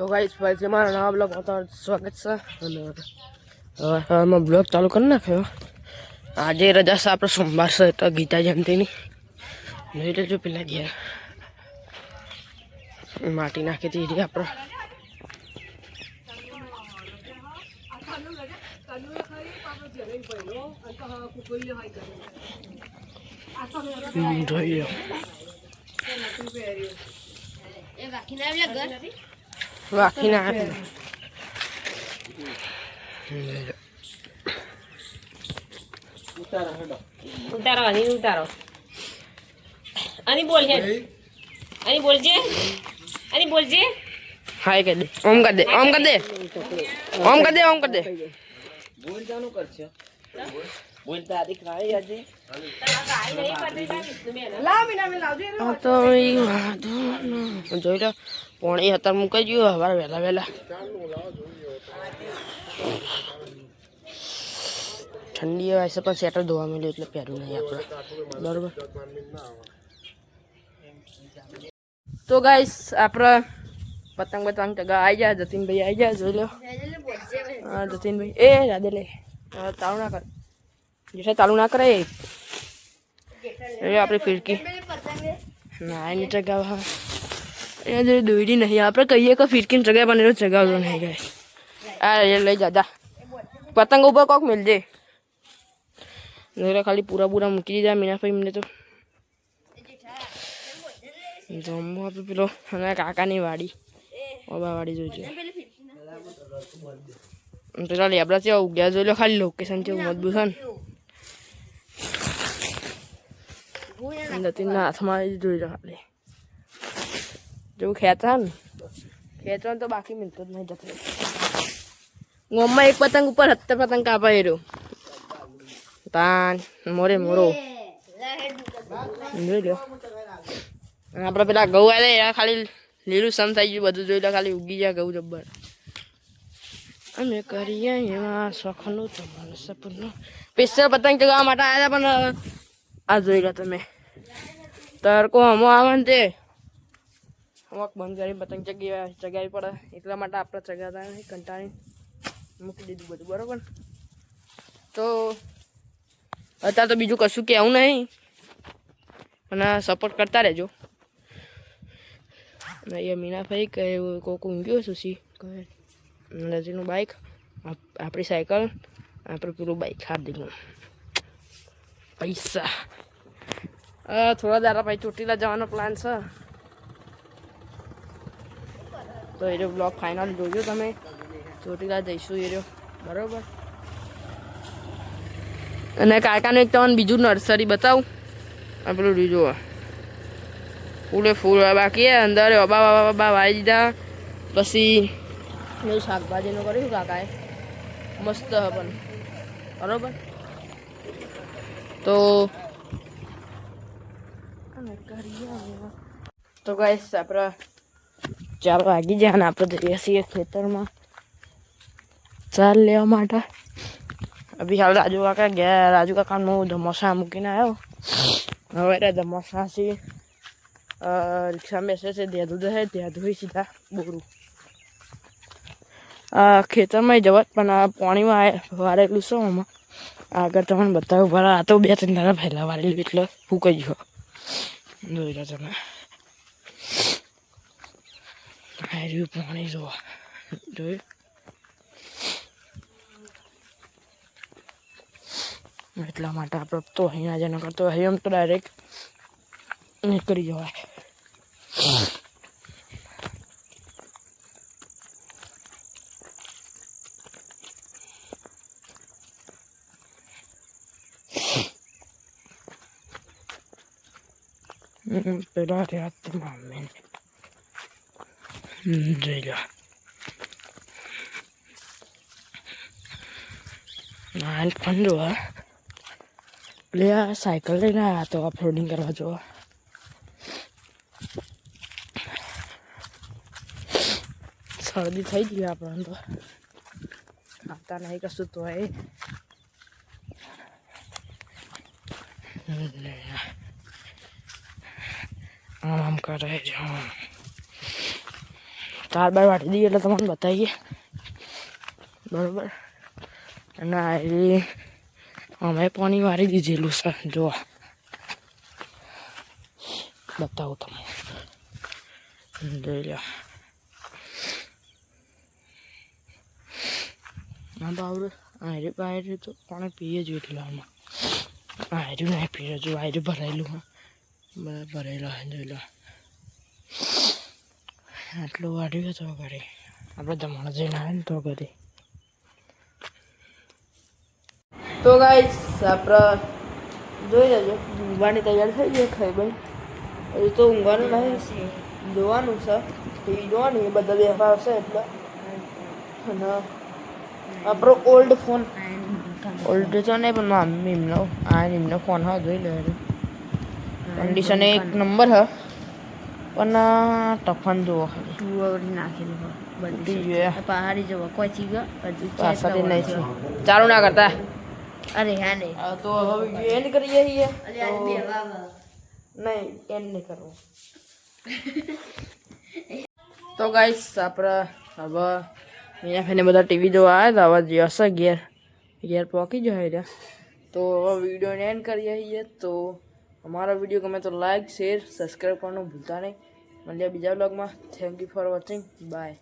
तो गाइस भाई मारा नवा ब्लॉग में તમારું સ્વાગત છે અને હવે બ્લોગ ચાલુ કરી નાખ્યો। આજે રજા છે, આપણે સોમવાર છે તો ગીતા જયંતીની જોઈ લેજો। પેલા ગયા માટી નાખી દીધી આપણે જોઈ લો વાકી ના ઉતારો આની ઉતારો આની બોલ છે આની બોલજે આની બોલજે હાય કહી દે ઓમ કરી દે ઓમ કરી દે ઓમ કરી દે ઓમ કરી દે બોલ જાનું કરશે બોલતા આદિ ખાઈ આજે તો જોઈ લો પોણી હતા મૂકાઈ ગયું હવારે વહેલા વહેલા ઠંડી હોય છે પણ સ્વેટર ધોવા મળ્યું એટલે પહેર્યું નહીં આપણે બરાબર। તો ગાઈસ આપણે પતંગ પતંગ ટગા આવી જાય જતીનભાઈ આવી જાય જોઈ લો હા જતીનભાઈ એ રાધે લે તાળું ના કર જેઠા તાળું ના કરે એ આપણી ફિરકી ના એની ટગા હા એ દોરી નહીં આપણે કહીએ કે ફિરકીને ચગાવે પણ એનો ચગાવતો નહીં ગાય આ લઈ જા પતંગ ઉપર કોક મિલજે ખાલી પૂરા પૂરા મૂકી દીધા મીનાભાઈ એમને તો જમવા આપણે પેલો અને કાકાની વાડી ઓબા વાડી જોઈજો પેલા લેબડા છે ઉગ્યા જોઈ લો ખાલી લોકેશન છે મજબૂત છે ને જતીનના હાથમાં જોઈ લો ખાલી જેવું ખેંચા ને ખેંચવાનું તો બાકી મિલતો જ નહીં જતો ગામમાં એક પતંગ ઉપર 70 પતંગ કાપાઈ રહ્યો તાન મોરે મોરો જોઈ લો અને આપણે પેલા ઘઉં આવે ખાલી લીલું સમ થઈ ગયું બધું જોઈ લો ખાલી ઉગી જાય ઘઉં જબ્બર અમે કરીએ એમાં શોખનું તમારું સપનું સ્પેશિયલ પતંગ ચગાવવા માટે આવ્યા પણ આ જોઈ લો તમે તડકો હમો આવે ને તે અમુક બંધ કરી પતંગ ચગાવી પડે એટલા માટે આપણે ચગાવતા નહીં કંટાળી મૂકી દીધું બધું બરાબર। તો અત્યારે તો બીજું કશું કહેવું નહીં અને સપોર્ટ કરતા રહેજો। અને એ મીનાભાઈ કહે કોક ઊંઘ્યો સુશી કહે નજીકનું બાઇક આપણી સાયકલ આપણે પેલું બાઇક હાથ દીધું પૈસા થોડા દાડા પછી ચોટીલા જવાનો પ્લાન છે તો એ બ્લોગ ફાઇનલ જોજો તમે ચોટીલા જઈશું એ રહ્યો બરાબર। અને કાકાનું એક તમને બીજું નર્સરી બતાવું આ પેલું રીજો ફૂલે ફૂલ બાકી અંદર અબા વાવી દીધા પછી એવું શાકભાજીનું કર્યું કાકાએ મસ્ત પણ બરાબર। તો ગાઈસ આપણે 4 વાગી જાય અને આપણે જઈએ છીએ ખેતરમાં ચાલ લેવા માટે। અભી હાલ રાજુ કાકા ગયા રાજુ કાકાનું ધમોસા મૂકીને આવ્યો હવે ધમોસા છે રિક્ષા બેસે છે ત્યાં ધોઈ સીધા બોરું ખેતરમાં જવત પણ પાણીમાં વારેલું છે આમાં આગળ તમને બતાવ્યું ભરા આ તો 2-3 દાડા પહેલાં વારેલું એટલે ફૂંકાઈ ગયો જોઈ લો તમે હાર્યું પાણી જોવા જોયું એટલા માટે આપણે તો અહીંયા જ ન કરતો અહીં તો ડાયરેક્ટ નીકળી જવાય। પેલા રાત મમ્મી જોઈ લો નાન પણ જોવા લે આ સાયકલ લઈને આવ્યા તો ઓફરોડિંગ કરવા જોવા શરદી થઈ ગઈ આપણને તો आता नहीं कसु तो है आराम कर रहे जो કાર બાર વાટી દઈએ એટલે તમને બતાવીએ બરાબર. અને આ અમે પાણી વારી દીધેલું છે જોવા બતાવું તમને જોઈ લો. આ બાવડું આયરી તો પાણી પીએ જ એટલે આમાં આયરું નહીં પીએ જો આયરું ભરાયેલું હા બધા ભરેલા જોઈ લો. આટલું વાઢ્યું તો ઘરે આપણે જમણ જઈને આવે ને તો ઘરે. તો ગાઈસ આપણે જોઈ લેજો ઊંઘવાની તૈયાર થઈ ગઈ ખાઈ ભાઈ. હજુ તો ઊંઘવાનું નહીં જોવાનું છે ટીવી જોવાનું એ બધા બેસવા આવશે એટલે. અને આપણો ઓલ્ડ ફોન ઓલ્ડ તો નહીં પણ મમ્મી એમનો એમનો ફોન હા જોઈ લો કન્ડિશન એક નંબર હ પણ ટફન જુઓ ખાલી ટુવરી નાખેલું બધી જોઈએ પહાડી જવો કોઈ ચીજ પાછળ નહીં ચાલુ ના કરતા. અરે હા નહીં તો હવે વિડીયો એન્ડ કરીએ છીએ. નહીં એન્ડ નહીં કરવો. તો ગાઈસ આપણે હવે અહીંયા ફેને બધા ટીવી જોવા આવ્યા હતા હવે જશે ઘેર પહોંચી જાય રહ્યા. તો હવે વિડીયોને એન્ડ કરીએ છીએ. તો અમારો વિડીયો ગમે તો લાઈક શેર સબસ્ક્રાઈબ કરવાનું ભૂલતા નહીં. મળીએ બીજા બ્લોગમાં. Thank you for watching. By.